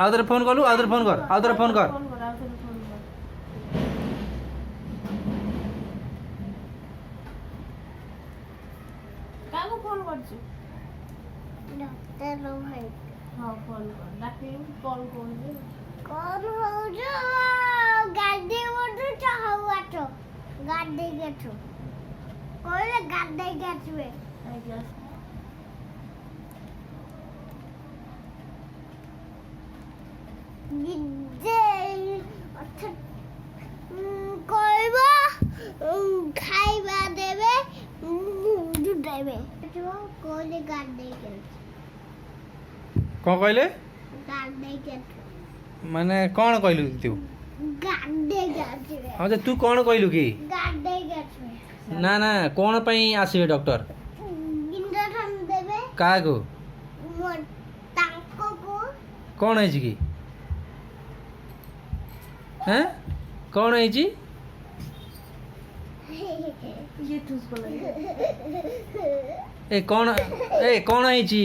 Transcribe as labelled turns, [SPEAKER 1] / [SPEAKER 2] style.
[SPEAKER 1] ଆଉଥରେ ଫୋନ୍ କଲୁ, ଆଉଥରେ ଫୋନ୍ କର, ଆଉଥରେ ଫୋନ୍ କର।
[SPEAKER 2] ଫୋନ୍ କର, ଆଉଥରେ ଫୋନ୍ କର। କାହାକୁ ଫୋନ୍ କରୁଛୁ?
[SPEAKER 3] ଡକ୍ଟର ଭାଇ
[SPEAKER 2] ହଁ ଫୋନ୍ କର, ଡାକିବି କଲ୍ କରୁଛି।
[SPEAKER 3] କଣ ହଉଛ? ଗାଧେଇ ପଡୁଛ? ହଉ ଆସ ଗାଧେଇକି ଆସ କହିଲେ ଗାଧେଇକି ଆସିବେ।
[SPEAKER 2] ଆଜ୍ଞା।
[SPEAKER 3] କହିବ ଖାଇବା ଦେବେ ଦେବେ କହିଲେ ଗାଧେଇକି ଆସ
[SPEAKER 1] କ'ଣ କହିଲେ?
[SPEAKER 3] ଗାଧେଇକି ଆସ
[SPEAKER 1] ମାନେ କ'ଣ କହିଲୁ ତୁ?
[SPEAKER 3] ଗାଧେଇକି ଆସିବେ।
[SPEAKER 1] ହଁ ଯେ ତୁ କ'ଣ କହିଲୁ କି?
[SPEAKER 3] ଗାଧେଇକି ଆସିବେ।
[SPEAKER 1] ନା ନା, କ'ଣ ପାଇଁ ଆସିବେ ଡକ୍ଟର?
[SPEAKER 3] ଇଞ୍ଜେକ୍ସନ ଦେବେ
[SPEAKER 1] କାହାକୁ?
[SPEAKER 3] ତାଙ୍କୁ
[SPEAKER 1] କ'ଣ ହେଇଛି କି? হ্যাঁ କ'ଣ ହେଇଛି?
[SPEAKER 2] ଇଏ ଠୁସ୍ କଲା।
[SPEAKER 1] କ'ଣ ହେଇଛି?